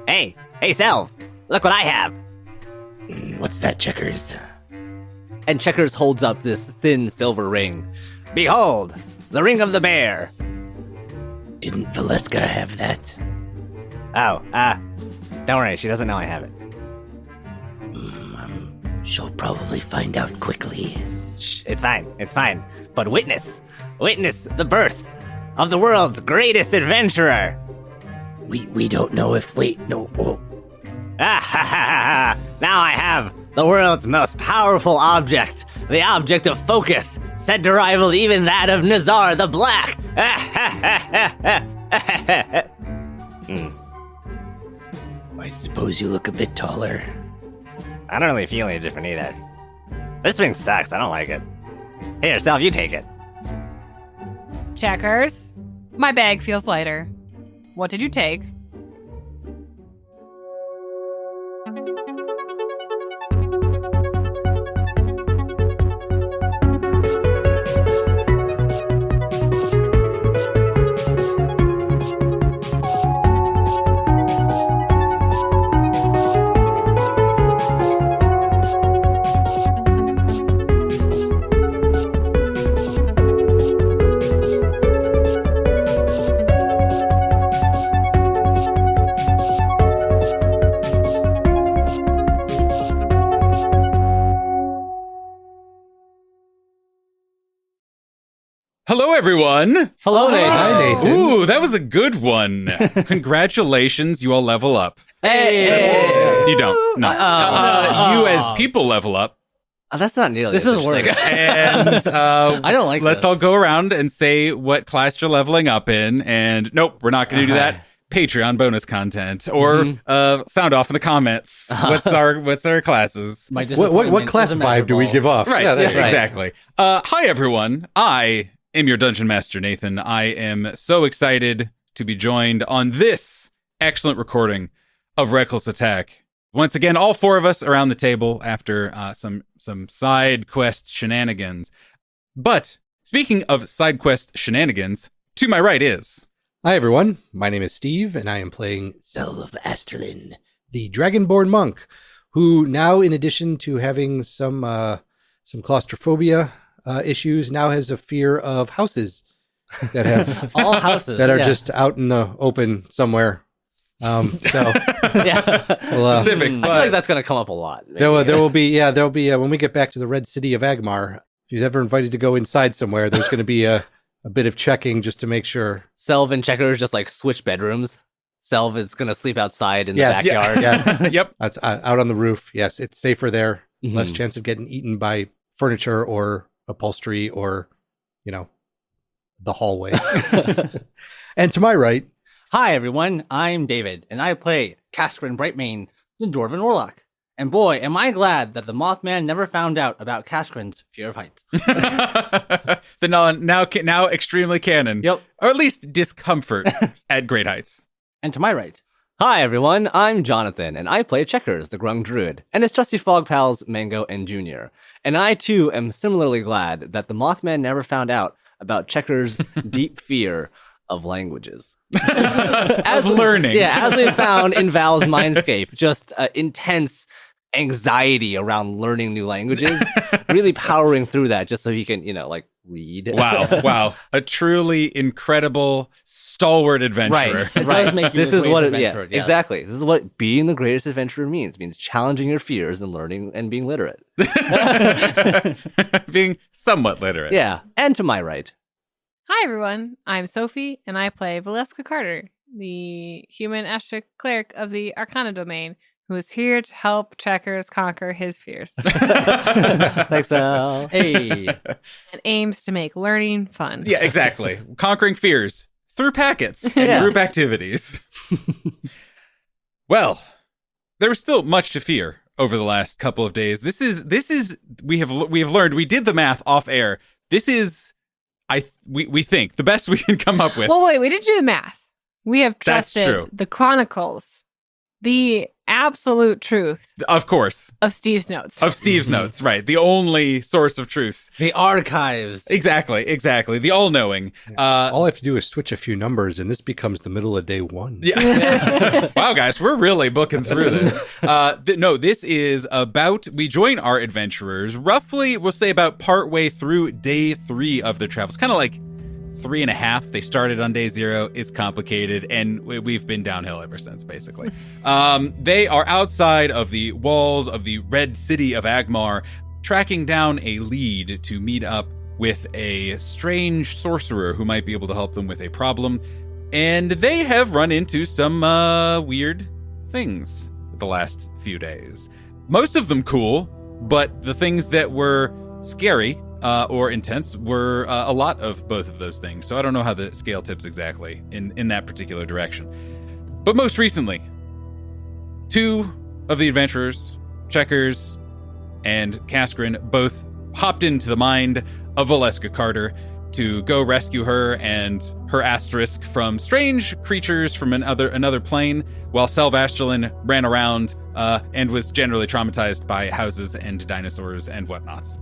Hey, Self, look what I have. What's that, Checkers? And Checkers holds up this thin silver ring. Behold, the ring of the bear. Didn't Valeska have that? Oh, don't worry, she doesn't know I have it. She'll probably find out quickly. Shh, it's fine. But witness the birth of the world's greatest adventurer. We don't know if... Wait, no. Oh. Ah, ha, ha, ha. Now I have the world's most powerful object, the object of focus, said to rival even that of Nazar the Black. I suppose you look a bit taller. I don't really feel any different either. This ring sucks. I don't like it. Here, Self, you take it. Checkers. My bag feels lighter. What did you take? Hello, everyone. Hello, Nathan. Hi, Nathan. Ooh, that was a good one. Congratulations, you all level up. Hey! You don't. No. You as people level up. Oh, that's not nearly This as is interesting. And I don't like let's this. all go around and say what class you're leveling up in. And nope, we're not going to do that. Patreon bonus content or sound off in the comments. What's our classes? My What disappointment class is vibe do we immeasurable. give off? Right. Yeah, there you go. Exactly. Hi, everyone. I am your Dungeon Master, Nathan. I am so excited to be joined on this excellent recording of Reckless Attack. Once again, all four of us around the table after some side quest shenanigans. But speaking of side quest shenanigans, to my right is... Hi, everyone. My name is Steve, and I am playing Zelv Asterlin. the Dragonborn monk, who now, in addition to having some claustrophobia issues, now has a fear of houses that have All houses that are yeah. just out in the open somewhere. So Yeah. well, Specific, I feel but like that's going to come up a lot. there will be when we get back to the Red City of Agmar. If he's ever invited to go inside somewhere, there's going to be a bit of checking just to make sure. Selv and Checkers just like switch bedrooms. Selv is going to sleep outside in the Yes. backyard. Yeah, yep. that's out on the roof. Yes, it's safer there. Mhm. Less chance of getting eaten by furniture or upholstery or, the hallway. And to my right, Hi, everyone. I'm David, and I play Caskrin Brightmane, the Dwarven Warlock. And boy, am I glad that the Mothman never found out about Caskrin's fear of heights. The now extremely canon. Yep. Or at least discomfort at great heights. And to my right, Hi, everyone. I'm Jonathan, and I play Checkers, the Grung Druid, and his trusty frog pals, Mango and Junior. And I, too, am similarly glad that the Mothman never found out about Checkers' deep fear of languages. As learning. Yeah, as we found in Val's Mindscape, just intense anxiety around learning new languages, really powering through that just so he can, read. Wow. A truly incredible, stalwart adventurer. it does make you This a is great what adventurer, yes. exactly. This is what being the greatest adventurer means. It means challenging your fears and learning and being literate. Being somewhat literate. Yeah. And to my right. Hi, everyone. I'm Sophie, and I play Valeska Carter, the human Ashtric cleric of the Arcana domain, who is here to help Checkers conquer his fears Thanks, Val. Hey, and aims to make learning fun. Yeah, exactly. Conquering fears through packets and Yeah. group activities. Well, there was still much to fear over the last couple of days. This is we have learned, we did the math off air. This is we think the best we can come up with. Well, wait, we did do the math. We have That's trusted true. the chronicles The absolute truth Of course. of Steve's notes. Of Steve's notes, right. The only source of truth. The archives. Exactly. The all-knowing. All I have to do is switch a few numbers, and this becomes the middle of day one. Yeah. Wow, guys, we're really booking through this. No, this is about, we join our adventurers roughly, we'll say about partway through day 3 of their travels. Kind of like 3.5. They started on day 0. It's complicated, and we've been downhill ever since, basically. They are outside of the walls of the Red City of Agmar, tracking down a lead to meet up with a strange sorcerer who might be able to help them with a problem. And they have run into some weird things the last few days. Most of them cool, but the things that were scary or intense were a lot of both of those things. So I don't know how the scale tips exactly in that particular direction. But most recently, 2 of the adventurers, Checkers and Kaskrin, both hopped into the mind of Valeska Carter to go rescue her and her asterisk from strange creatures from another plane, while Selvastelin ran around and was generally traumatized by houses and dinosaurs and whatnots.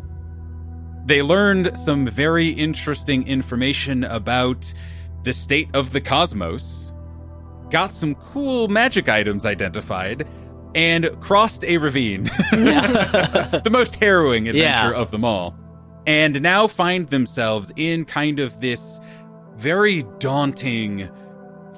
They learned some very interesting information about the state of the cosmos, got some cool magic items identified, and crossed a ravine. The most harrowing adventure of them all. And now find themselves in kind of this very daunting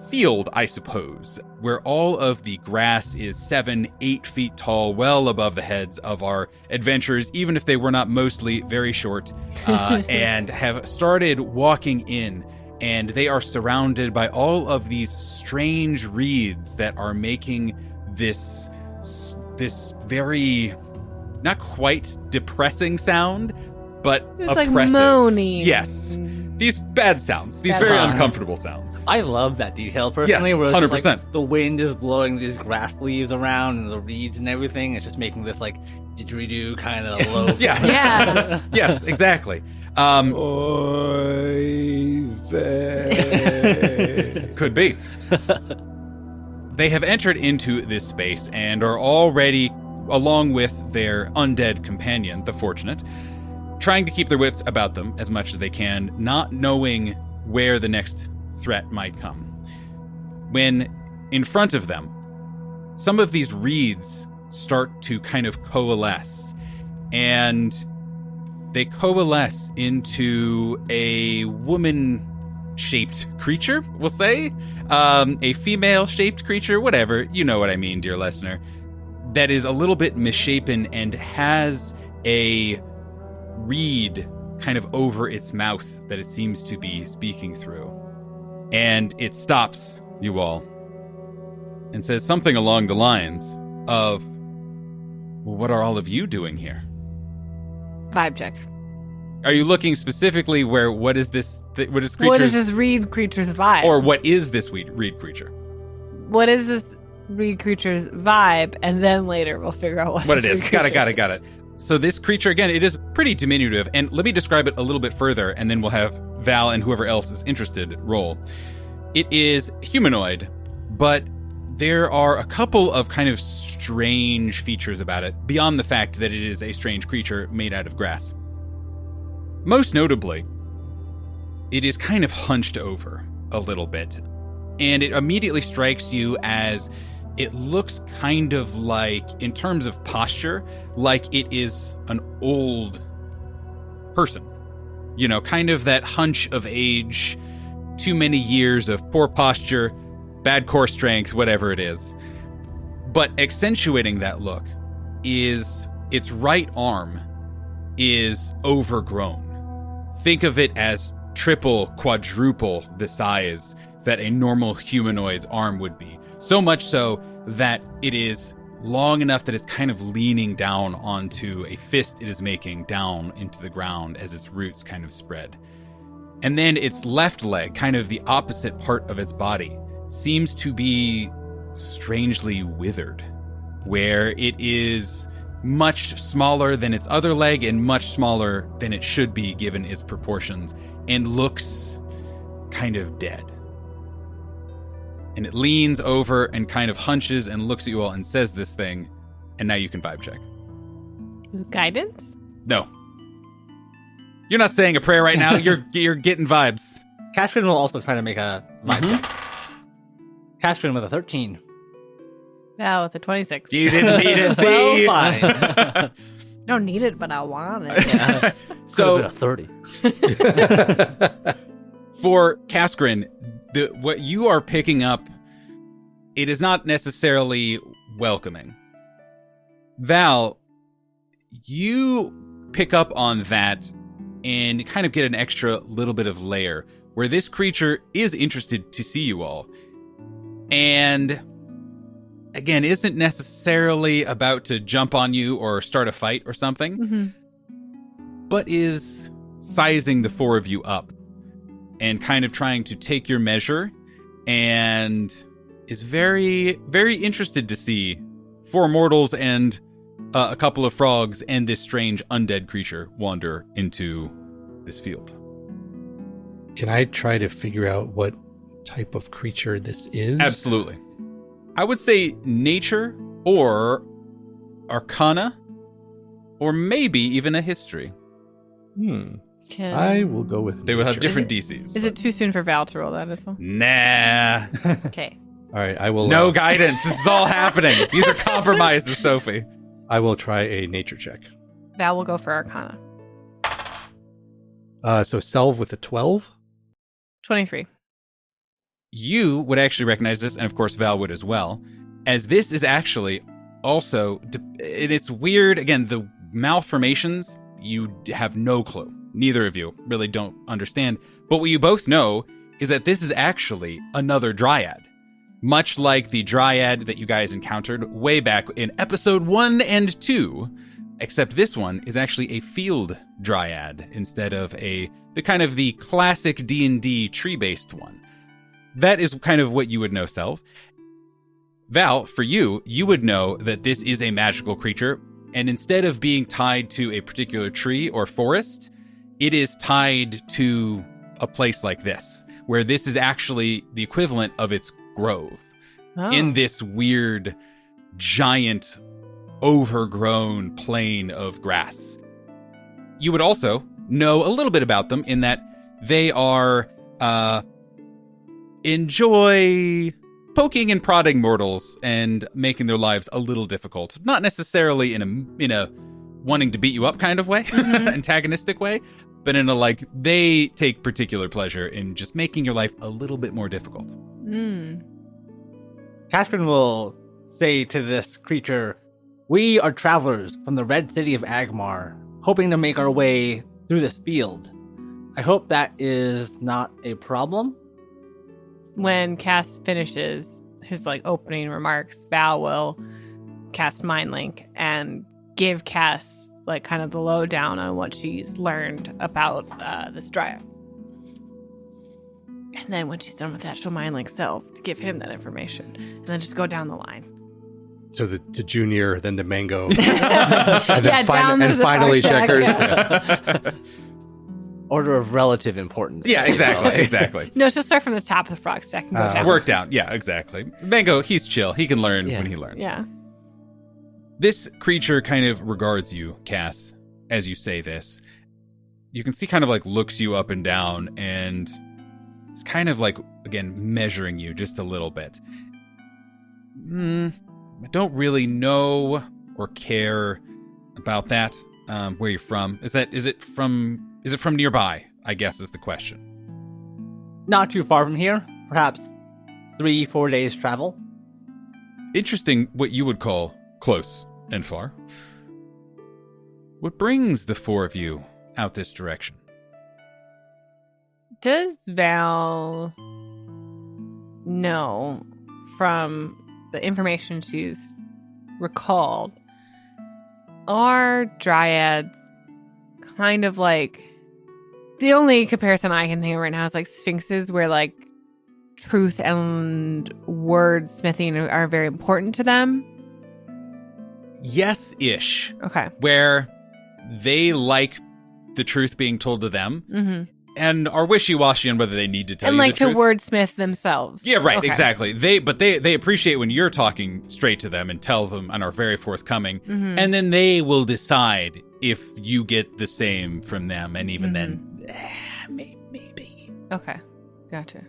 field, I suppose, where all of the grass is 7-8 feet tall, well above the heads of our adventurers, even if they were not mostly very short, and have started walking in. And they are surrounded by all of these strange reeds that are making this very, not quite depressing sound, but It's oppressive. like moaning. Yes. These bad sounds. These Bad very sounds. uncomfortable sounds. I love that detail personally. Yes, where it's just 100%. like the wind is blowing these grass leaves around and the reeds and everything. It's just making this like didgeridoo kind of low. Yeah. Yeah. Yes, exactly. Oy vey. Could be. They have entered into this space and are already, along with their undead companion, the Fortunate, trying to keep their wits about them as much as they can, not knowing where the next threat might come. When in front of them, some of these reeds start to kind of coalesce, and they coalesce into a woman-shaped creature, we'll say. A female-shaped creature, whatever. You know what I mean, dear listener. That is a little bit misshapen and has a reed kind of over its mouth that it seems to be speaking through. And it stops you all and says something along the lines of, well, what are all of you doing here? Vibe check. Are you looking specifically where, what is this creature's... What is this reed creature's vibe? Or what is this reed creature? What is this reed creature's vibe? And then later we'll figure out what It is. Got it. So this creature, again, it is pretty diminutive. And let me describe it a little bit further, and then we'll have Val and whoever else is interested roll. It is humanoid, but there are a couple of kind of strange features about it, beyond the fact that it is a strange creature made out of grass. Most notably, it is kind of hunched over a little bit, and it immediately strikes you as it looks kind of like, in terms of posture, like it is an old person. You know, kind of that hunch of age, too many years of poor posture, bad core strength, whatever it is. But accentuating that look is its right arm is overgrown. Think of it as triple, quadruple the size that a normal humanoid's arm would be. So much so that it is long enough that it's kind of leaning down onto a fist it is making down into the ground as its roots kind of spread. And then its left leg, kind of the opposite part of its body, seems to be strangely withered, where it is much smaller than its other leg and much smaller than it should be given its proportions, and looks kind of dead. And it leans over and kind of hunches and looks at you all and says this thing. And now you can vibe check. Guidance? No. You're not saying a prayer right now. You're getting vibes. Castrin will also try to make a vibe check. Castrin with a 13. Val with a 26. You didn't need it, see? Well, fine. Don't need it, but I want it. So a 30. For Kaskrin, what you are picking up, it is not necessarily welcoming. Val, you pick up on that and kind of get an extra little bit of layer where this creature is interested to see you all. And again, isn't necessarily about to jump on you or start a fight or something, but is sizing the four of you up and kind of trying to take your measure, and is very, very interested to see four mortals and a couple of frogs and this strange undead creature wander into this field. Can I try to figure out what type of creature this is? Absolutely. I would say nature or arcana or maybe even a history. I will go with They will have nature. different DCs. Is it too soon for Val to roll that as well? Nah. Okay. All right, I will. No guidance. This is all happening. These are compromises, Sophie. I will try a nature check. Val will go for Arcana. So Selv with a 12. 23. You would actually recognize this, and of course Val would as well, as this is actually also, and it's weird, again, the malformations, you have no clue. Neither of you really don't understand. But what you both know is that this is actually another Dryad. Much like the Dryad that you guys encountered way back in episode 1 and 2, except this one is actually a field Dryad instead of the classic D&D tree-based one. That is kind of what you would know, Selv. Val, for you would know that this is a magical creature, and instead of being tied to a particular tree or forest, it is tied to a place like this, where this is actually the equivalent of its grove. In this weird, giant, overgrown plain of grass. You would also know a little bit about them in that they are enjoy poking and prodding mortals and making their lives a little difficult. Not necessarily in a wanting to beat you up kind of way, antagonistic way, but in a they take particular pleasure in just making your life a little bit more difficult. Castrin will say to this creature, "We are travelers from the Red City of Agmar, hoping to make our way through this field. I hope that is not a problem." When Cass finishes his opening remarks, Val will cast Mind Link and give Cass kind of the lowdown on what she's learned about this Dryad. And then when she's done with that, she'll Mind Link Selv to give him that information, and then just go down the line. So to Junior, then to Mango, and then finally Checkers. Order of relative importance. Yeah, exactly. No, she'll start from the top of the frog stack and go down. Worked out. Yeah, exactly. Mango, he's chill. He can learn when he learns. Yeah. This creature kind of regards you, Cass, as you say this. You can see kind of looks you up and down, and it's kind of again, measuring you just a little bit. I don't really know or care about that. Where you're from. Is it from nearby, I guess is the question. Not too far from here. Perhaps 3-4 days travel. Interesting what you would call close and far. What brings the four of you out this direction? Does Val know from the information she's recalled, are Dryads kind of the only comparison I can think of right now is sphinxes, where truth and wordsmithing are very important to them? Yes-ish. Okay. Where they like the truth being told to them, and are wishy-washy on whether they need to tell And you like the to truth. wordsmith themselves. Yeah, right, Okay. exactly. They appreciate when you're talking straight to them and tell them and are very forthcoming, Mhm. and then they will decide if you get the same from them, and even then, maybe. Okay. Gotcha.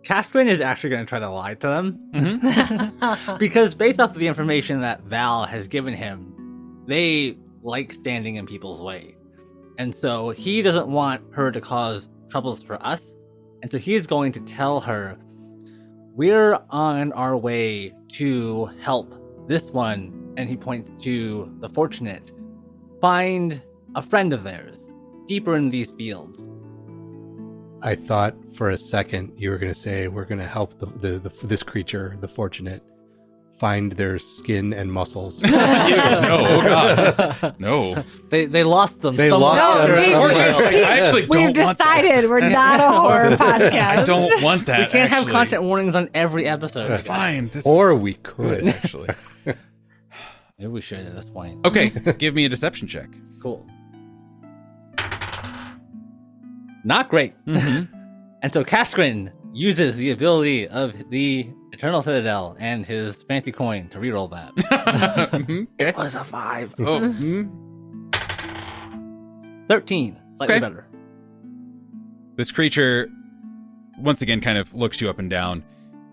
Caspian is actually going to try to lie to them Mm-hmm. because based off of the information that Val has given him, they like standing in people's way. And so he doesn't want her to cause troubles for us. And so he's going to tell her, we're on our way to help this one, and he points to the fortunate, find a friend of theirs deeper in these fields. I thought for a second you were going to say we're going to help this creature, the fortunate, find their skin and muscles. No, oh god, no. They lost them. They somewhere. lost them somewhere. I actually We've don't want that. decided we're not a horror podcast. I don't want that. We can't have actually. content warnings on every episode. Fine. Or we could. actually. Maybe we should at this point. Okay, give me a deception check. Cool. Not great. Mm-hmm. And so Kaskrin uses the ability of the Eternal Citadel and his fancy coin to reroll that. Mhm, okay. It was a 5. Oh, mhm. 13. Slightly Okay. better. This creature once again kind of looks you up and down,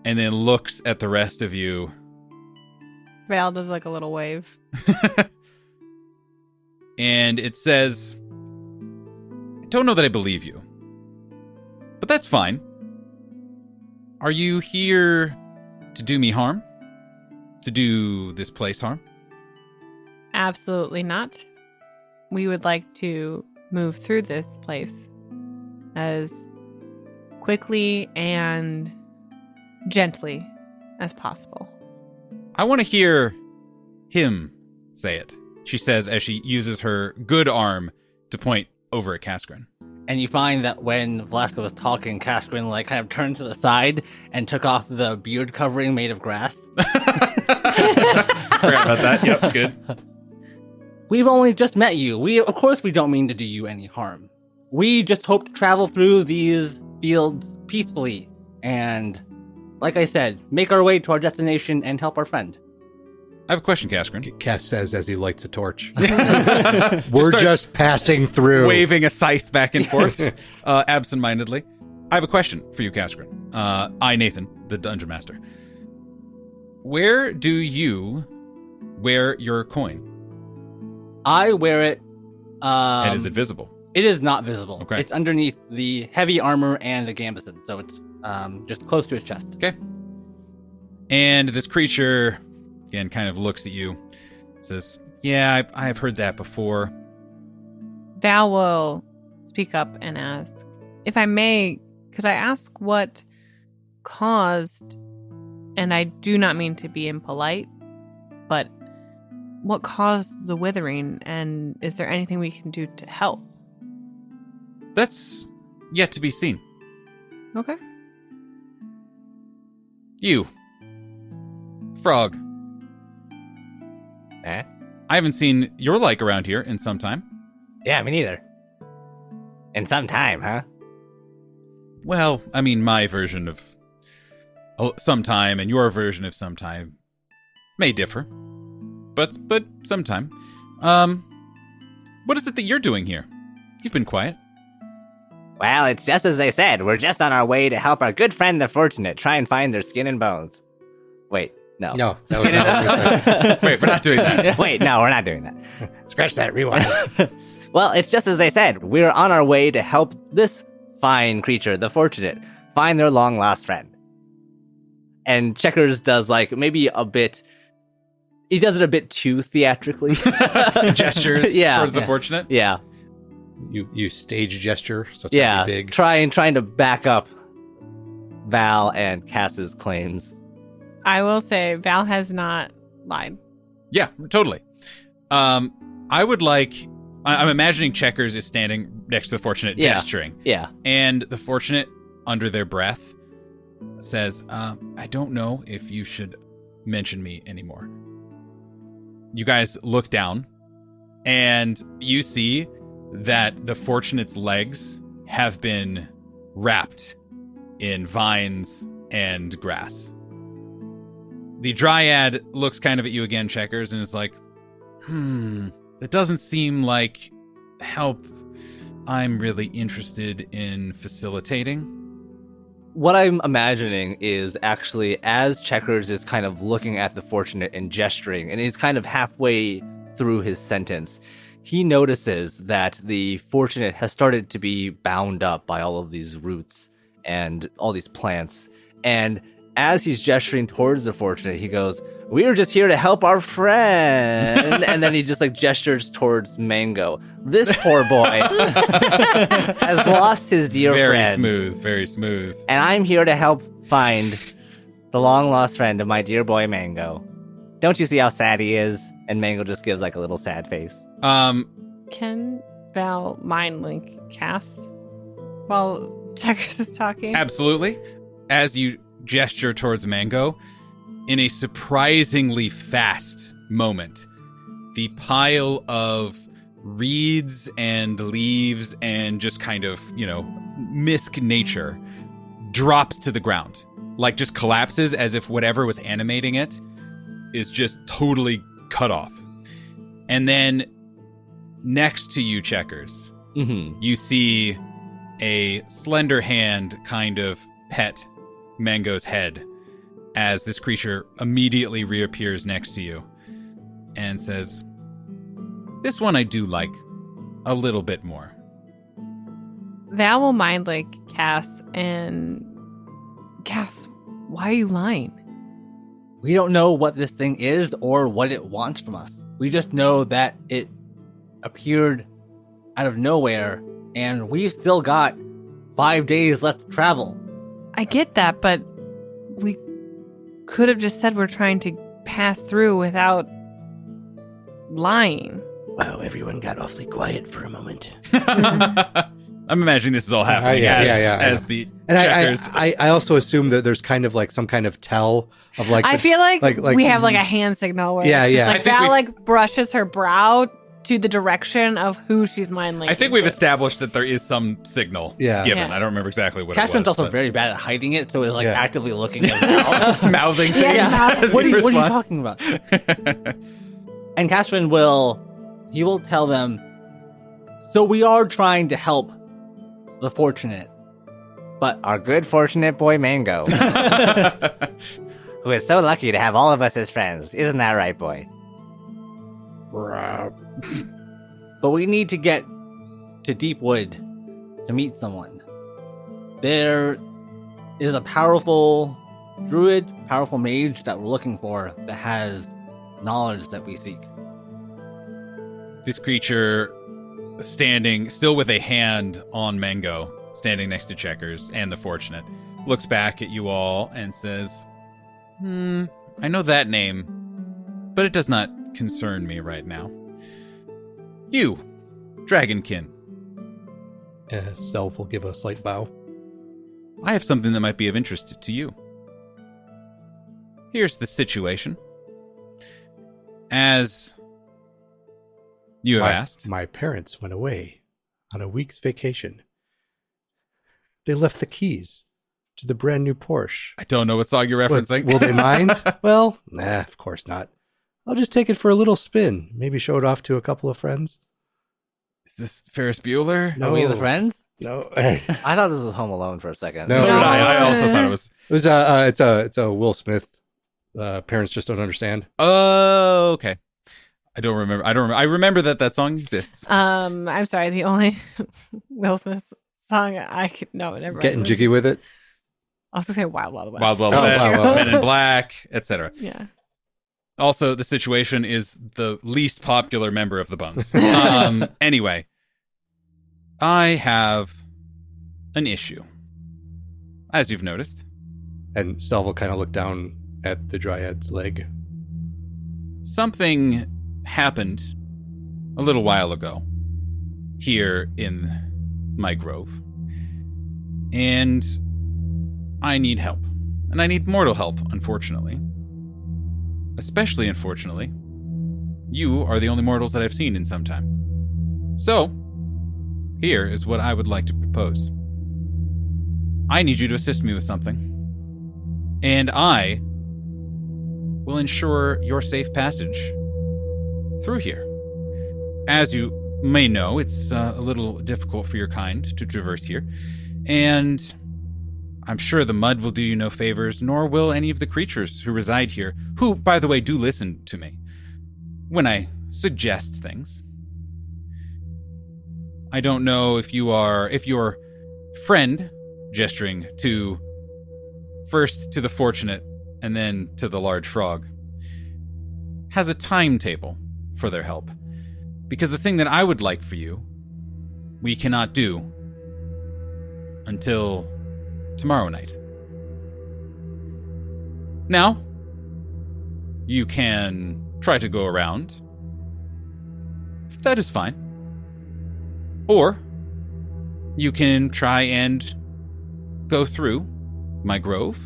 and then looks at the rest of you. Val does like a little wave. And it says, I don't know that I believe you, but that's fine. Are you here to do me harm? To do this place harm? Absolutely not. We would like to move through this place as quickly and gently as possible. I want to hear him say it, she says as she uses her good arm to point over at Kaskrin. And you find that when Velasco was talking, Kaskrin like kind of turned to the side and took off the beard covering made of grass. Forgot about that. Yep, good. We've only just met you. Of course we don't mean to do you any harm. We just hope to travel through these fields peacefully and, like I said, make our way to our destination and help our friend. I have a question, Kaskrin. Cass says as he lights a torch. We're We're just passing through. waving a scythe back and forth, absentmindedly. I have a question for you, Kaskrin. I, Nathan, the Dungeon Master. Where do you wear your coin? I wear it. And is it visible? It is not visible. Okay. It's underneath the heavy armor and the gambeson, so it's just close to his chest. Okay. And this creature, again, kind of looks at you, says, yeah, I've heard that before. Val will speak up and ask, if I may, could I ask what caused, and I do not mean to be impolite, but what caused the withering, and is there anything we can do to help? That's yet to be seen. Okay. You, Frog. Eh? I haven't seen your like around here in some time. Yeah, me neither. In some time, huh? Well, I mean, my version of sometime and your version of sometime may differ, but sometime. What is it that you're doing here? You've been quiet. Well, it's just as they said. We're just on our way to help our good friend the Fortunate try and find their skin and bones. Wait, no. No, that was not what we said. Wait, we're not doing that. Wait, no, we're not doing that. Scratch that, rewind. Well, it's just as they said. We're on our way to help this fine creature, the Fortunate, find their long-lost friend. And Checkers does, like, maybe a bit... He does it a bit too theatrically. Gestures Yeah. towards the Fortunate. Yeah. You stage gesture, so it's Yeah. gonna be big. Trying to back up Val and Cass's claims. I will say Val has not lied. Yeah, totally. I would like... I'm imagining Checkers is standing next to the Fortunate, Yeah. gesturing. Yeah. And the Fortunate, under their breath, says, I don't know if you should mention me anymore. You guys look down, and you see that the Fortunate's legs have been wrapped in vines and grass. The Dryad looks kind of at you again, Checkers, and is like, that doesn't seem like help I'm really interested in facilitating. What I'm imagining is actually as Checkers is kind of looking at the Fortunate and gesturing, and he's kind of halfway through his sentence, he notices that the Fortunate has started to be bound up by all of these roots and all these plants. And as he's gesturing towards the Fortunate, he goes, "We were just here to help our friend." And then he just like gestures towards Mango. This poor boy has lost his dear friend. Very smooth. And I'm here to help find the long lost friend of my dear boy Mango. Don't you see how sad he is? And Mango just gives like a little sad face. Can Val mind link Cass while Checkers is talking? Absolutely. As you gesture towards Mango, in a surprisingly fast moment, the pile of reeds and leaves and just kind of, misc nature drops to the ground. Like just collapses as if whatever was animating it is just totally cut off. And then next to you, Checkers, you see a slender hand kind of pet Mango's head as this creature immediately reappears next to you and says, "This one I do like a little bit more." Val will mind like Cass, and Cass, why are you lying? We don't know what this thing is or what it wants from us. We just know that it appeared out of nowhere, and we've still got 5 days left to travel. I get that, but we could have just said we're trying to pass through without lying. Wow, everyone got awfully quiet for a moment. I'm imagining this is all happening as the And Checkers. I also assume that there's kind of like some kind of tell of like. I feel like we have like a hand signal where Yeah, it's just yeah. like I think Val like brushes her brow to the direction of who she's mind linking. I think we've to. established that there is some signal given. Yeah. I don't remember exactly what it Cashman's was. also very bad at hiding it, so he's like Yeah. actively looking at Val. mouthing things. Yeah. as What he are you responds. talking about? And Cashman will tell them, so we are trying to help the Fortunate, but Our good Fortunate boy Mango, who is so lucky to have all of us as friends. Isn't that right, boy? but we need to get to Deepwood to meet someone. There is a powerful druid, powerful mage that we're looking for that has knowledge that we seek. This creature standing still with a hand on Mango, standing next to Checkers and the Fortunate, looks back at you all and says, I know that name, but it does not concern me right now. You, Dragonkin, Self will give a slight bow. I have something that might be of interest to you. Here's the situation. As you have asked, My parents went away on a week's vacation. They left the keys to the brand new Porsche. I don't know what song you're referencing. Will they mind? Well, nah, of course not. I'll just take it for a little spin. Maybe show it off to a couple of friends. Is this Ferris Bueller? No. Are we the friends? No, I thought this was Home Alone for a second. No. So did I. I also thought it was. it was it's a Will Smith. Parents just don't understand. Oh, okay. I don't remember. I remember that song exists. I'm sorry, the only Will Smith song I could never Getting mind. jiggy with it. I was gonna say Wild Wild West. Wild Wild Oh, West, wow, wow. Men in Black, etc. Yeah. Also, the situation is the least popular member of the Bums. Anyway, I have an issue, as you've noticed. And Self will kind of look down at the Dryad's leg. Something happened a little while ago here in my grove, and I need help. And I need mortal help, unfortunately. Especially unfortunately, you are the only mortals that I've seen in some time. So, here is what I would like to decomposed. I need you to assist me with something. And I will ensure your safe passage through here. As you may know, it's a little difficult for your kind to traverse here, and I'm sure the mud will do you no favors, nor will any of the creatures who reside here, who, by the way, do listen to me when I suggest things. I don't know if your friend, gesturing to first to the fortunate and then to the large frog, has a timetable for their help. Because the thing that I would like for you, we cannot do until tomorrow night. Now, you can try to go around. That is fine. Or you can try and go through my grove.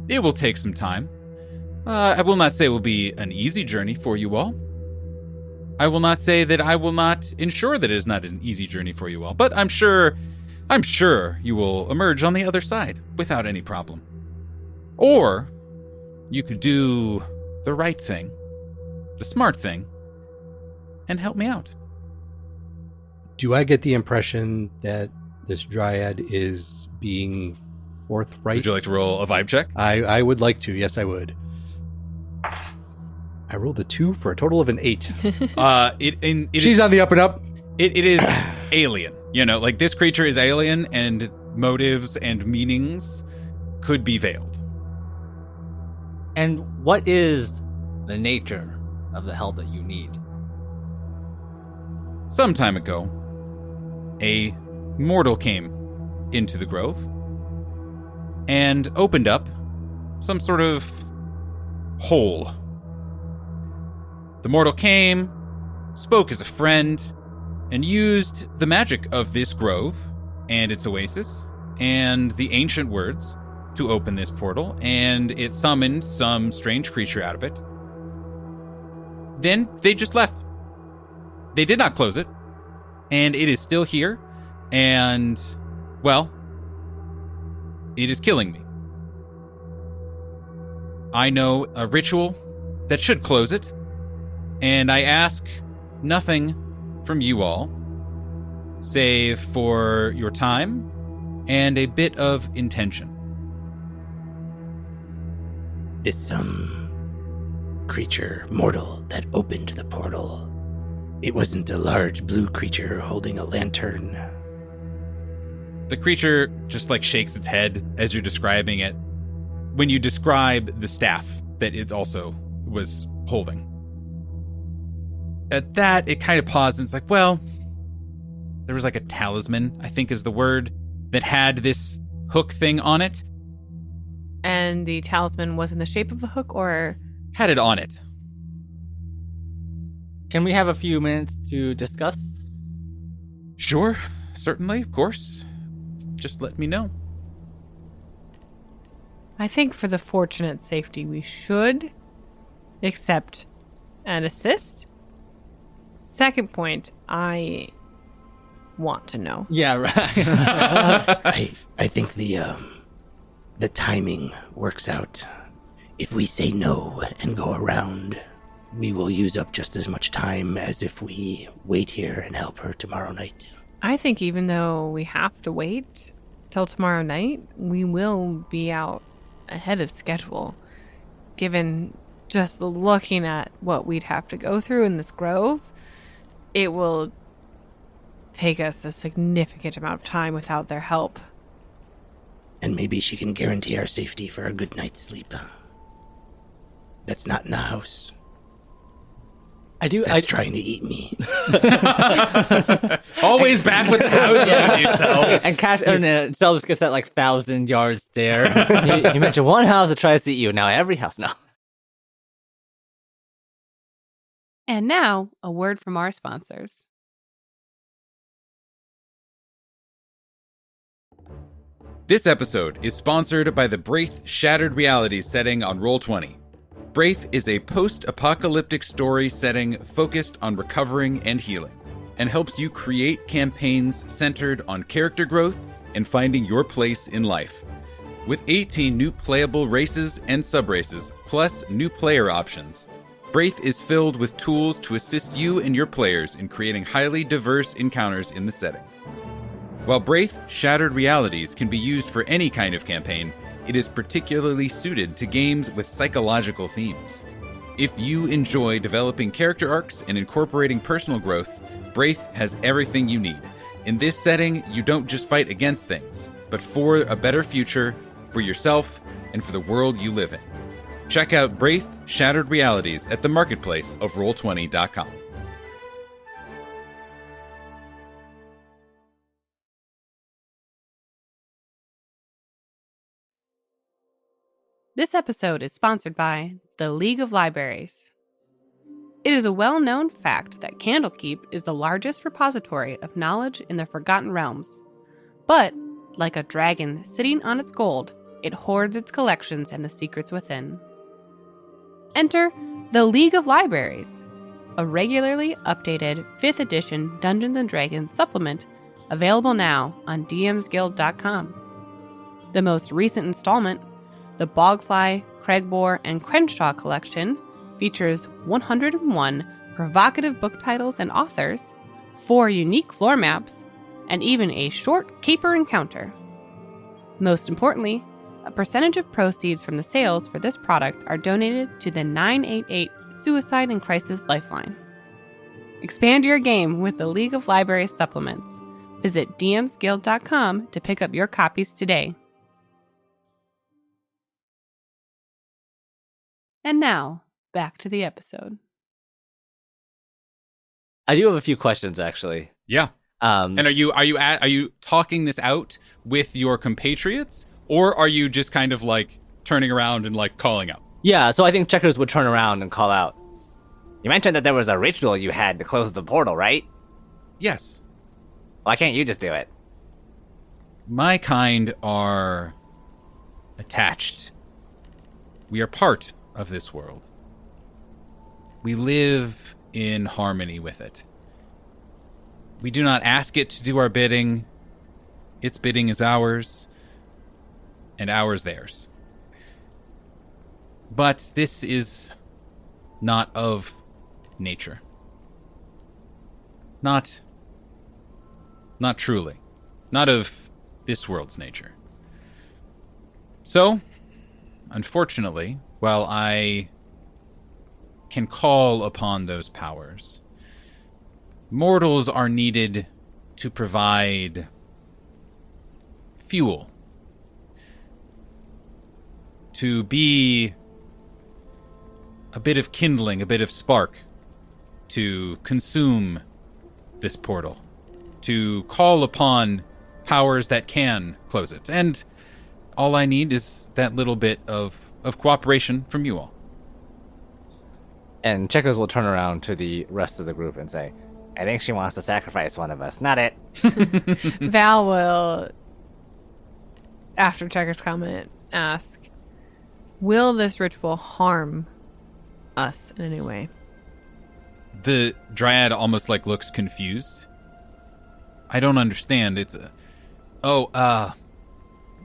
It will take some time. I will not say it will be an easy journey for you all. I will not say that I will not ensure that it is not an easy journey for you all, but I'm sure you will emerge on the other side without any problem. Or you could do the right thing, the smart thing, and help me out. Do I get the impression that this Dryad is being forthright? Would you like to roll a vibe check? I would like to. Yes, I would. I rolled a 2 for a total of an 8. She's on the up and up. It is alien. You know, like this creature is alien, and motives and meanings could be veiled. And what is the nature of the help that you need? Some time ago, a mortal came into the grove and opened up some sort of hole. The mortal came, spoke as a friend, and used the magic of this grove and its oasis and the ancient words to open this portal, and it summoned some strange creature out of it. Then they just left. They did not close it, and it is still here, and, well, it is killing me. I know a ritual that should close it, and I ask nothing from you all, save for your time and a bit of intention. This, creature, mortal, that opened the portal. It wasn't a large blue creature holding a lantern. The creature just, shakes its head as you're describing it. When you describe the staff that it also was holding. At that, it kind of pauses and it's like, well, there was a talisman, I think is the word, that had this hook thing on it. And the talisman was in the shape of a hook, or? Had it on it. Can we have a few minutes to discuss? Sure, certainly, of course. Just let me know. I think for the fortunate safety, we should accept and assist. Second point, I want to know. Yeah, right. I think the timing works out. If we say no and go around, we will use up just as much time as if we wait here and help her tomorrow night. I think even though we have to wait till tomorrow night, we will be out ahead of schedule, given just looking at what we'd have to go through in this grove. It will take us a significant amount of time without their help. And maybe she can guarantee our safety for a good night's sleep. That's not in the house. That's trying to eat me. Always back with the house. Yeah. Yourself. And Cash itself just gets that 1,000 yard stare. you mentioned one house that tries to eat you. Now every house. No. And now, a word from our sponsors. This episode is sponsored by the Braith Shattered Reality setting on Roll20. Braith is a post-apocalyptic story setting focused on recovering and healing. and helps you create campaigns centered on character growth and finding your place in life. With 18 new playable races and sub-races, plus new player options, Braith is filled with tools to assist you and your players in creating highly diverse encounters in the setting. While Braith Shattered Realities can be used for any kind of campaign, it is particularly suited to games with psychological themes. If you enjoy developing character arcs and incorporating personal growth, Braith has everything you need. In this setting, you don't just fight against things, but for a better future, for yourself, and for the world you live in. Check out Braith Shattered Realities at the marketplace of Roll20.com. This episode is sponsored by the League of Libraries. It is a well-known fact that Candlekeep is the largest repository of knowledge in the Forgotten Realms. But, like a dragon sitting on its gold, it hoards its collections and the secrets within. Enter the League of Libraries, a regularly updated 5th edition Dungeons & Dragons supplement available now on dmsguild.com. The most recent installment, the Bogfly, Craigbore, and Crenshaw collection, features 101 provocative book titles and authors, 4 unique floor maps, and even a short caper encounter. Most importantly, a percentage of proceeds from the sales for this product are donated to the 988 Suicide and Crisis Lifeline. Expand your game with the League of Libraries supplements. Visit dmsguild.com to pick up your copies today. And now, back to the episode. I do have a few questions, actually. Yeah. And are you talking this out with your compatriots, or are you just kind of like turning around and like calling out? Yeah, so I think Checkers would turn around and call out. You mentioned that there was a ritual you had to close the portal, right? Yes. Why can't you just do it? My kind are attached. We are part of this world. We live in harmony with it. We do not ask it to do our bidding. Its bidding is ours, and ours theirs. But this is not of nature. Not truly. Not of this world's nature. So, unfortunately, while I can call upon those powers, mortals are needed to provide fuel, to be a bit of kindling, a bit of spark, to consume this portal, to call upon powers that can close it. And all I need is that little bit of cooperation from you all. And Checkers will turn around to the rest of the group and say, I think she wants to sacrifice one of us, not it. Val will, after Checker's comment, ask, will this ritual harm us in any way? The Dryad almost like looks confused. I don't understand. It's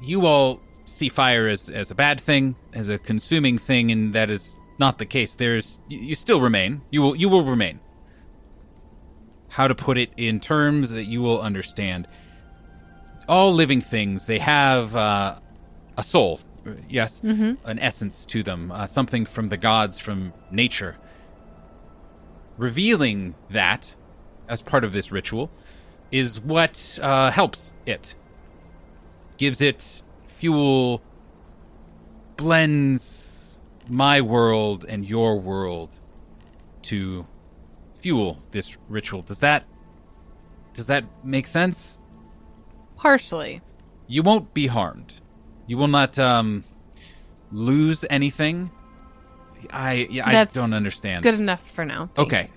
you all see fire as a bad thing, as a consuming thing, and that is not the case. You still remain. You will remain. How to put it in terms that you will understand. All living things, they have a soul. Yes, an essence to them, something from the gods, from nature. Revealing that as part of this ritual is what helps it. Gives it fuel, blends my world and your world to fuel this ritual. Does that make sense? Partially. You won't be harmed. You will not lose anything. I don't understand. Good enough for now. Thank Okay.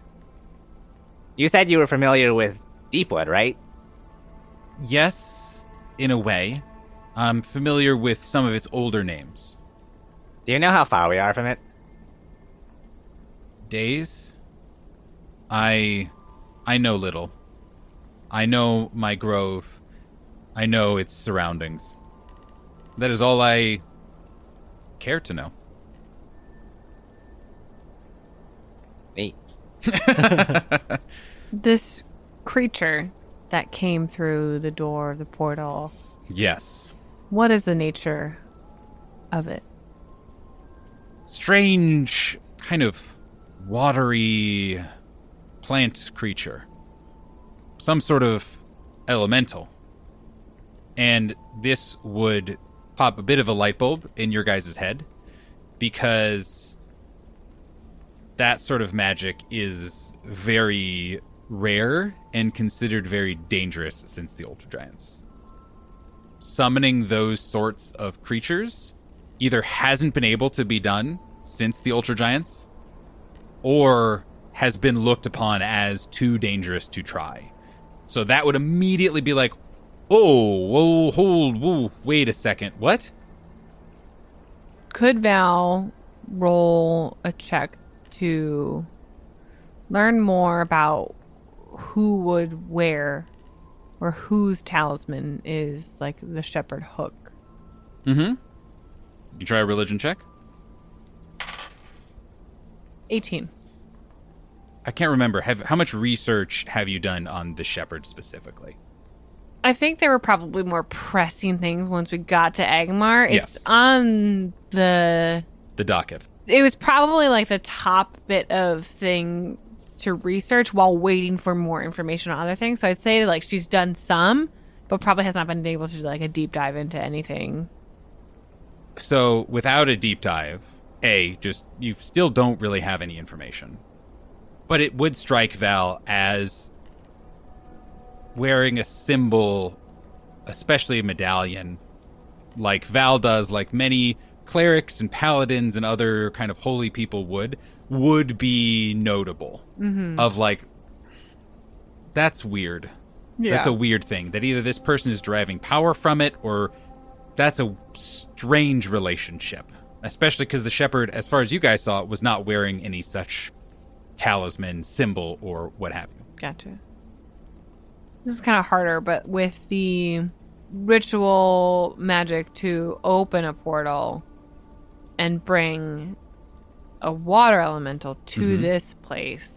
You said you were familiar with Deepwood, right? Yes, in a way. I'm familiar with some of its older names. Do you know how far we are from it? Days? I know little. I know my grove. I know its surroundings. That is all I care to know. Neat. This creature that came through the door of the portal, Yes. what is the nature of it? Strange, kind of watery plant creature. Some sort of elemental. And this would pop a bit of a light bulb in your guys' head, because that sort of magic is very rare and considered very dangerous since the Ultra Giants. Summoning those sorts of creatures either hasn't been able to be done since the Ultra Giants, or has been looked upon as too dangerous to try. So that would immediately be like, oh, whoa, hold, whoa, wait a second, what? Could Val roll a check to learn more about who would wear or whose talisman is like the shepherd hook? Mm-hmm. You try a religion check? 18. I can't remember. How much research have you done on the shepherd specifically? I think there were probably more pressing things once we got to Agmar. Yes. It's on The docket. it was probably like the top bit of things to research while waiting for more information on other things. So I'd say like she's done some, but probably has not been able to do like a deep dive into anything. So without a deep dive, just you still don't really have any information. But it would strike Val as wearing a symbol, especially a medallion, like Val does, like many clerics and paladins and other kind of holy people would be notable. Mm-hmm. Of like, that's weird. Yeah. That's a weird thing. That either this person is deriving power from it, or that's a strange relationship. Especially because the shepherd, as far as you guys saw, was not wearing any such talisman, symbol, or what have you. Gotcha. This is kind of harder, but with the ritual magic to open a portal and bring a water elemental to this place,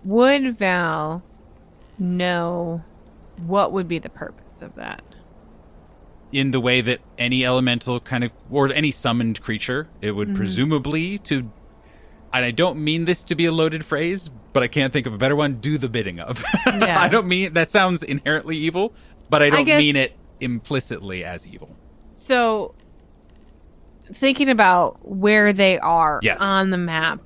would Val know what would be the purpose of that? In the way that any elemental kind of, or any summoned creature, it would presumably to, and I don't mean this to be a loaded phrase, but I can't think of a better one, do the bidding of. Yeah. I don't mean, that sounds inherently evil, but I don't mean it implicitly as evil. So, thinking about where they are on the map,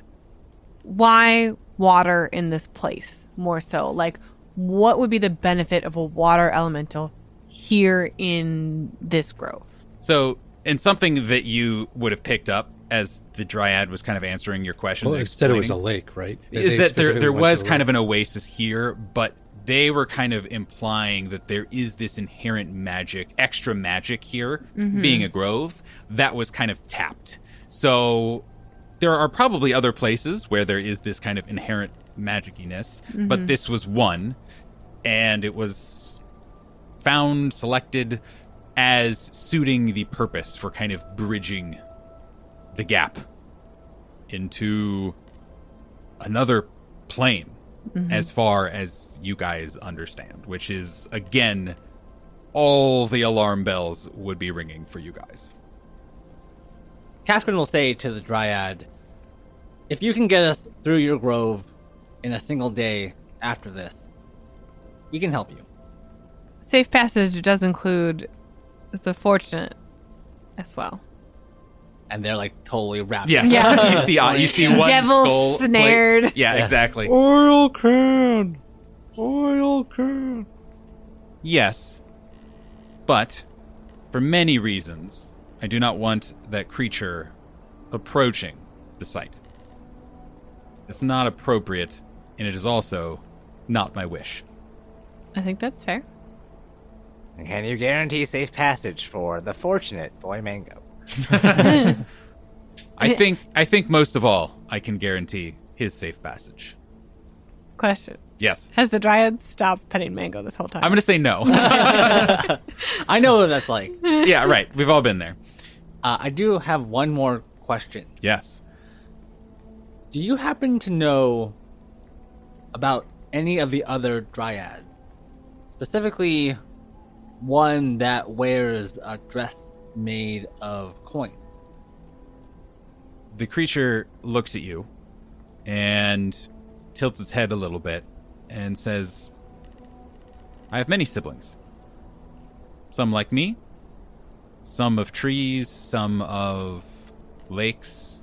why water in this place more so? Like, what would be the benefit of a water elemental here in this grove? So, and something that you would have picked up as the Dryad was kind of answering your question. Well, it said it was a lake, right? Is that there was kind of an oasis here, but they were kind of implying that there is this inherent magic, extra magic here, being a grove, that was kind of tapped. So there are probably other places where there is this kind of inherent magiciness, but this was one, and it was found, selected as suiting the purpose for kind of bridging the gap into another plane, as far as you guys understand, which is, again, all the alarm bells would be ringing for you guys. Catherine will say to the Dryad, if you can get us through your grove in a single day after this, we can help you. Safe passage does include the fortunate as well. And they're like totally wrapped. Yes. Yeah. you see one Devil skull snared. plate. Yeah, exactly. Oil can. Yes. But for many reasons, I do not want that creature approaching the site. It's not appropriate, and it is also not my wish. I think that's fair. And can you guarantee safe passage for the fortunate boy Mango? I think most of all, I can guarantee his safe passage. Question. Yes. Has the Dryad stopped petting Mango this whole time? I'm going to say no. I know what that's like. Yeah, right. We've all been there. I do have one more question. Yes. Do you happen to know about any of the other Dryads? Specifically, one that wears a dress made of coins. The creature looks at you and tilts its head a little bit and says, I have many siblings. Some like me, some of trees, some of lakes,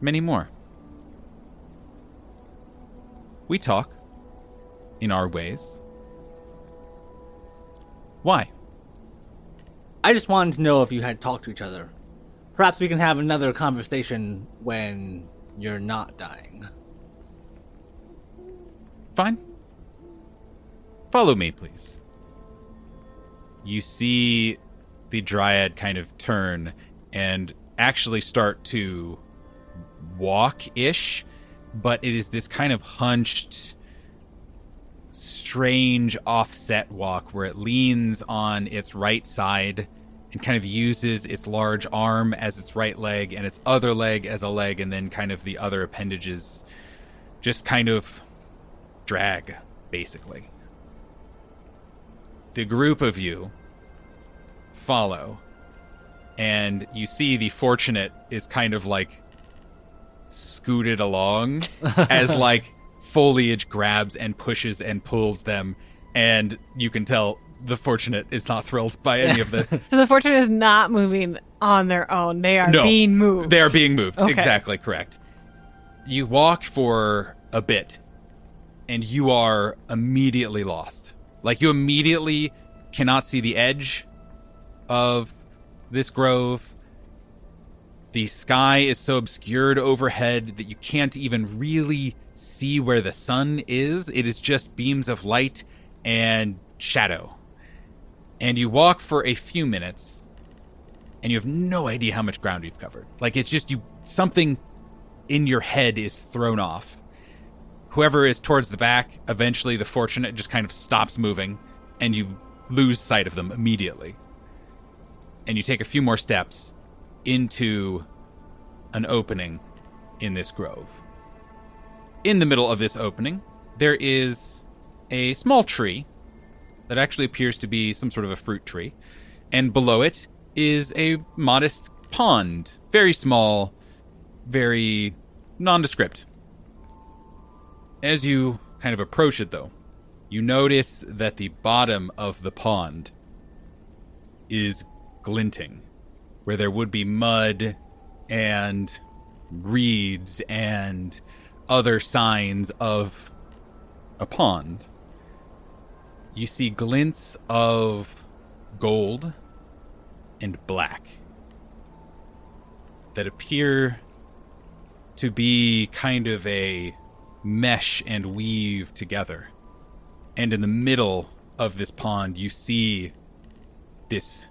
many more. We talk in our ways. Why? I just wanted to know if you had talked to each other. Perhaps we can have another conversation when you're not dying. Fine. Follow me, please. You see the Dryad kind of turn and actually start to walk-ish, but it is this kind of hunched, strange offset walk where it leans on its right side and kind of uses its large arm as its right leg and its other leg as a leg, and then kind of the other appendages just kind of drag, basically. The group of you follow, and you see the Fortunate is kind of like scooted along as like foliage grabs and pushes and pulls them, and you can tell the Fortunate is not thrilled by any of this. So the Fortunate is not moving on their own. They are being moved. They are being moved. Okay. Exactly correct. You walk for a bit, and you are immediately lost. Like, you immediately cannot see the edge of this grove. The sky is so obscured overhead that you can't even really see where the sun is. It is just beams of light and shadow. And you walk for a few minutes, and you have no idea how much ground you've covered. Like, it's just something in your head is thrown off. Whoever is towards the back, eventually the Fortunate just kind of stops moving, and you lose sight of them immediately. And you take a few more steps into an opening in this grove. In the middle of this opening, there is a small tree that actually appears to be some sort of a fruit tree. And below it is a modest pond. Very small, very nondescript. As you kind of approach it, though, you notice that the bottom of the pond is glinting, where there would be mud and reeds and other signs of a pond. You see glints of gold and black that appear to be kind of a mesh and weave together. And in the middle of this pond, you see this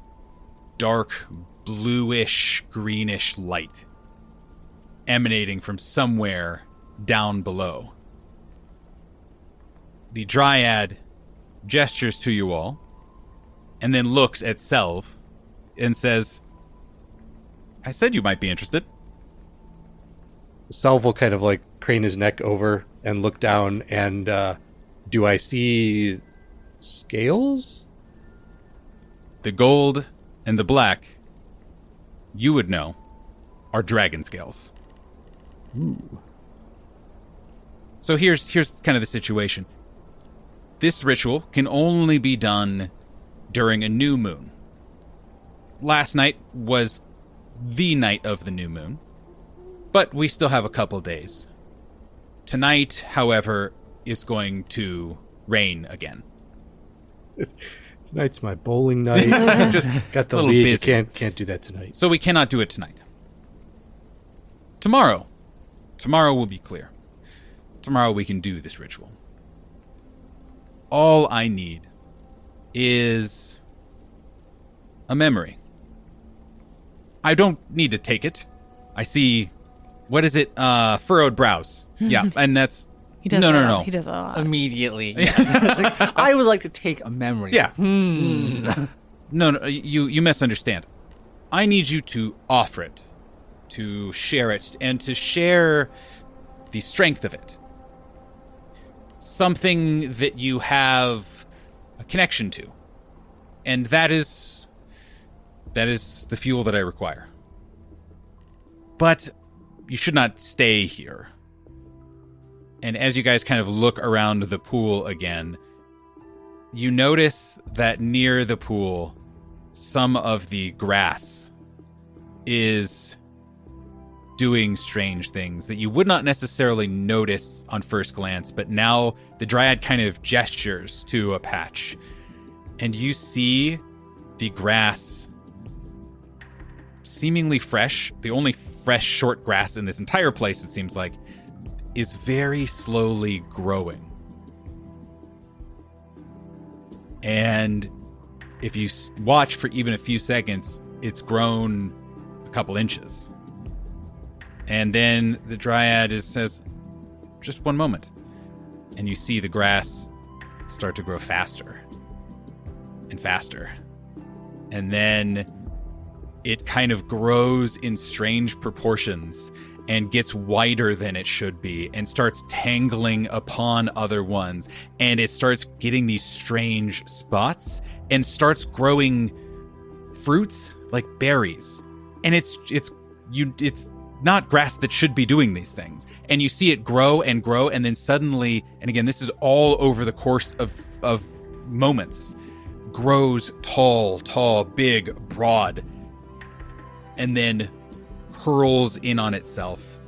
dark, bluish, greenish light emanating from somewhere down below. The Dryad gestures to you all, and then looks at Selv and says, I said you might be interested. Selv will kind of like crane his neck over and look down, and do I see scales? The gold and the black, you would know, are dragon scales. Ooh. So here's kind of the situation. This ritual can only be done during a new moon. Last night was the night of the new moon, but we still have a couple days. Tonight, however, is going to rain again. Tonight's my bowling night. Just got the a little lead. busy. You can't do that tonight. So we cannot do it tonight. Tomorrow will be clear. Tomorrow we can do this ritual. All I need is a memory. I don't need to take it. I see, what is it? Furrowed brows. Yeah, and that's He does No. He does a lot. Immediately. Yes. I would like to take a memory. Yeah. No, you misunderstand. I need you to offer it, to share it, and to share the strength of it. Something that you have a connection to. And that is the fuel that I require. But you should not stay here. And as you guys kind of look around the pool again, you notice that near the pool, some of the grass is doing strange things that you would not necessarily notice on first glance, but now the Dryad kind of gestures to a patch, and you see the grass seemingly fresh, the only fresh short grass in this entire place, it seems like, is very slowly growing. And if you watch for even a few seconds, it's grown a couple inches. And then the Dryad says, just one moment. And you see the grass start to grow faster and faster. And then it kind of grows in strange proportions and gets wider than it should be and starts tangling upon other ones. And it starts getting these strange spots and starts growing fruits like berries. And it's not grass that should be doing these things. And you see it grow and grow, and then suddenly, and again, this is all over the course of moments, grows tall, big, broad, and then curls in on itself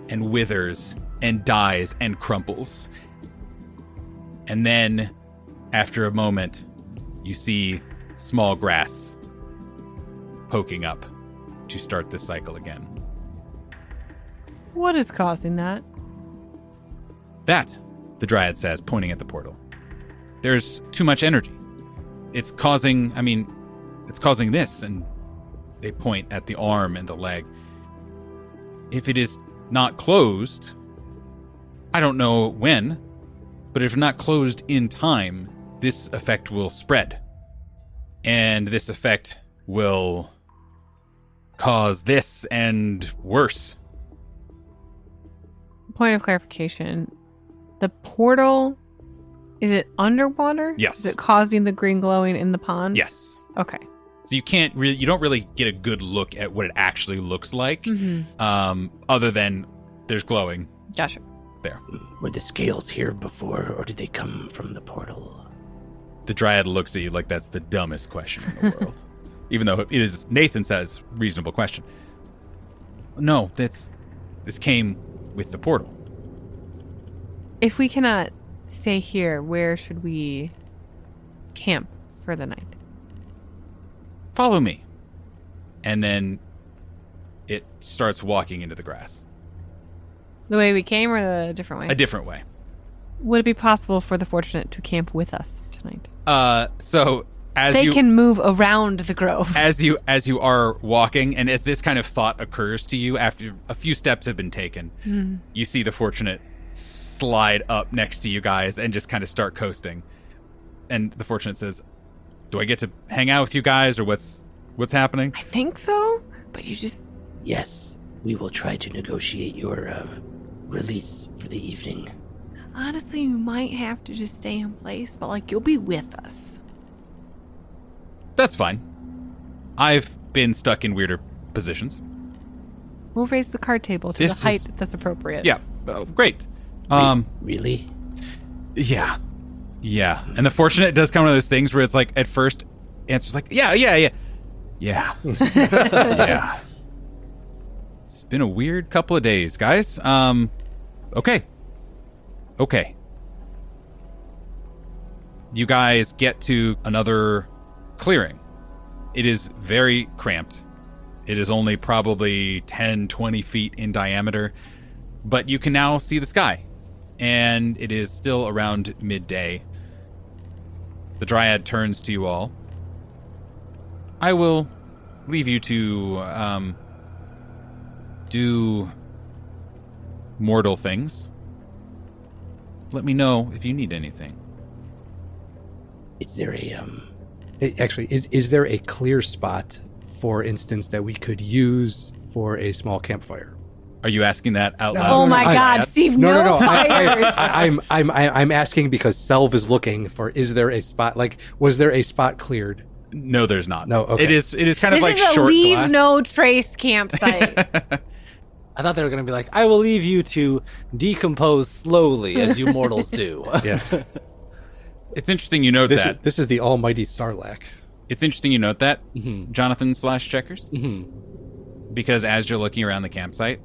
and withers and dies and crumples. And then, after a moment, you see small grass poking up to start the cycle again. What is causing that? That, the Dryad says, pointing at the portal. There's too much energy. It's causing this, and they point at the arm and the leg. If it is not closed, I don't know when, but if not closed in time, this effect will spread. And this effect will cause this and worse. Point of clarification. The portal, is it underwater? Yes. Is it causing the green glowing in the pond? Yes. Okay. So you don't really get a good look at what it actually looks like, other than there's glowing. Gotcha. There. Were the scales here before, or did they come from the portal? The Dryad looks at you like that's the dumbest question in the world. Even though it is, Nathan says, reasonable question. No, this came with the portal. If we cannot stay here, where should we camp for the night? Follow me. And then it starts walking into the grass. The way we came or the different way? A different way. Would it be possible for the fortunate to camp with us tonight? So as they you can move around the grove. as you are walking, and as this kind of thought occurs to you after a few steps have been taken, you see the fortunate slide up next to you guys and just kind of start coasting. And the fortunate says, "Do I get to hang out with you guys, or what's happening?" I think so, but you just... Yes, we will try to negotiate your release for the evening. Honestly, you might have to just stay in place, but you'll be with us. That's fine. I've been stuck in weirder positions. We'll raise the card table to the height that's appropriate. Yeah, great. Really? Yeah. And the fortunate does come one of those things where it's like, at first, answers like, yeah. Yeah. It's been a weird couple of days, guys. Okay. You guys get to another clearing. It is very cramped. It is only probably 10, 20 feet in diameter, but you can now see the sky, and it is still around midday. The Dryad turns to you all. I will leave you to do mortal things. let me know if you need anything. Is there Actually, is there a clear spot, for instance, that we could use for a small campfire? Are you asking that out loud? Oh my I- God, Steve! No. Fires. I'm asking because Selv is looking for. Is there a spot? Like, was there a spot cleared? No, there's not. No, okay. It is kind of This like is a short leave glass. no trace campsite. I thought they were going to be like, I will leave you to decompose slowly as you mortals do. Yes. It's interesting you note that. This is the almighty Sarlacc. It's interesting you note that, Mhm. Jonathan/Checkers, because as you're looking around the campsite,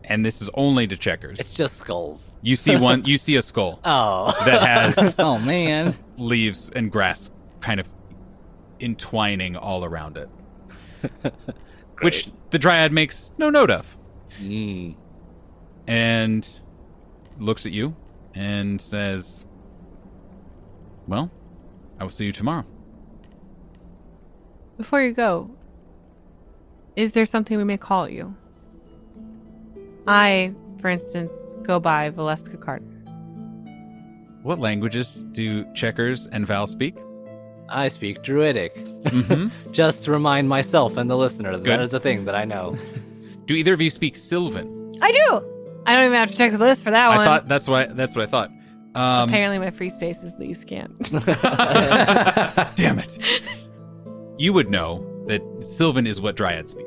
and this is only to Checkers, It's just skulls. you see you see a skull Oh. that has Oh man. leaves and grass kind of entwining all around it, which the Dryad makes no note of, Mm. and looks at you and says, well, I will see you tomorrow. Before you go, is there something we may call you? I, for instance, go by Valeska Carter. What languages do Checkers and Val speak? I speak Druidic. Mm-hmm. Just to remind myself and the listener that Good. that is a thing that I know. Do either of you speak Sylvan? I do. I don't even have to check the list for that one. I thought that's what I thought. Apparently, my free space is leaves can't. Damn it. You would know that Sylvan is what Dryad speak.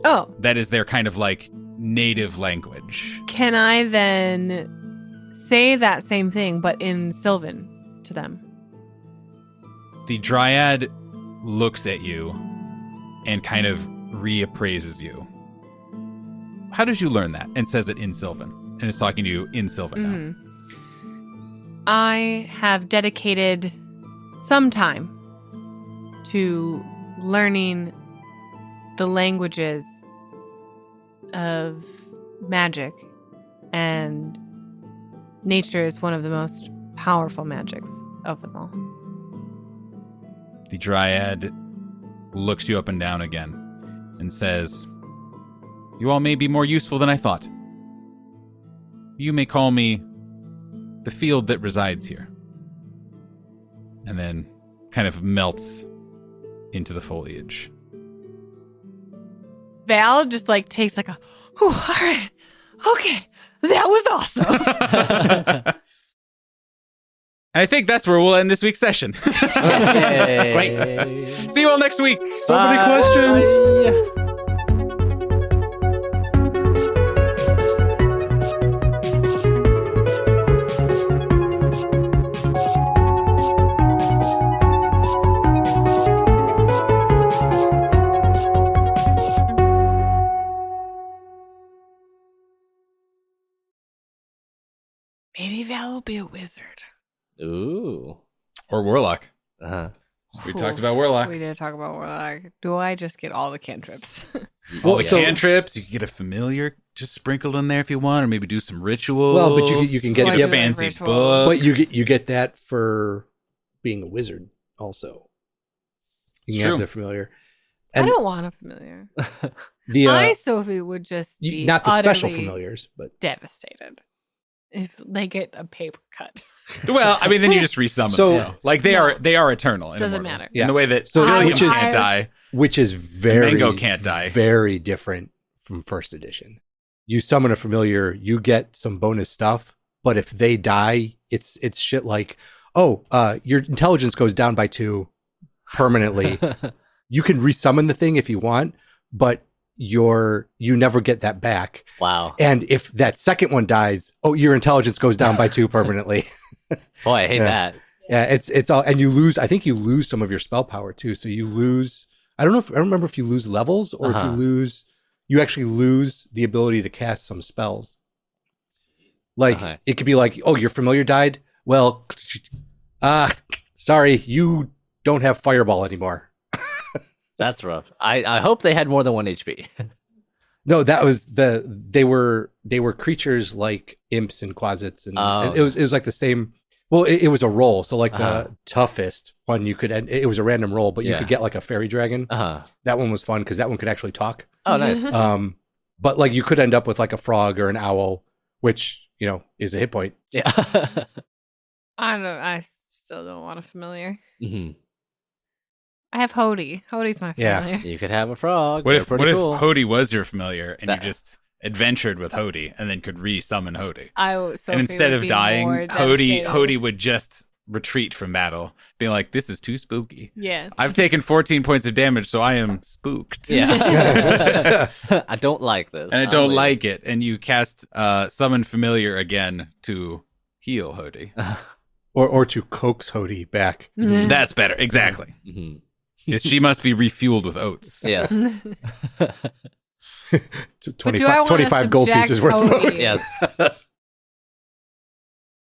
Oh, That is their kind of like native language. can I then say that same thing, but in Sylvan to them? The Dryad looks at you and kind of reappraises you. How did you learn that? And says it in Sylvan. And is talking to you in Sylvan now. I have dedicated some time to learning the languages of magic, and nature is one of the most powerful magics of them all. The Dryad looks you up and down again and says, you all may be more useful than I thought. You may call me the Field That Resides Here. And then kind of melts into the foliage. Val just like takes like a, whew, all right, okay, that was awesome. And I think that's where we'll end this week's session. Great. See you all next week. So many questions. Maybe Val will be a wizard. Ooh. Or Warlock. Uh-huh. We talked about Warlock. We did talk about Warlock. Do I just get all the cantrips? Well, Well, so- cantrips, you can get a familiar just sprinkled in there if you want, or maybe do some rituals. Well, but you can get- a yeah, fancy rituals. book. But you get that for being a wizard also. You It's can have true. the familiar. I And don't want a familiar. the I, Sophie, would just be not the special utterly familiars, but devastated if they get a paper cut. Well, I mean, then you just resummon So- them. Like they are eternal. And Doesn't immortal. matter. In the way that So William which is- can't die. which is very Mango can't die. very different from first edition. You summon a familiar, you get some bonus stuff, but if they die, it's shit like, oh, your intelligence goes down by 2 permanently. You can resummon the thing if you want, but you never get that back. Wow. And if that second one dies, oh, your intelligence goes down by 2 permanently. Boy, I hate Yeah. that. Yeah, it's all, and you lose. I think you lose some of your spell power too. So you lose. I don't remember if you lose levels or if you actually lose the ability to cast some spells. Like it could be like, oh, your familiar died. Well, sorry, you don't have fireball anymore. That's rough. I hope they had more than 1 HP. No, that was they were creatures like imps and quasits, and it was like the same. Well, it was a roll, so like the toughest one you could. It was a random roll, but you could get like a fairy dragon. That one was fun because that one could actually talk. Oh, nice. But like you could end up with like a frog or an owl, which is a hit point. Yeah. I still don't want a familiar. hmm I have Hody. Hody's my Yeah. familiar. You could have a frog. What They're if pretty cool. Hody was your familiar and That- you just adventured with Hody and then could re-summon Hody? Sophie And instead would of be dying, more devastated. Hody would just retreat from battle, being like, "This is too spooky. Yeah. I've taken 14 points of damage, so I am spooked." Yeah. I don't like this. And I don't like it. And you cast Summon Familiar again to heal Hody. Or to coax Hody back. That's better. Exactly. hmm Yes, she must be refueled with oats. Yes. 25 25 gold pieces worth of Hody? oats. Yes.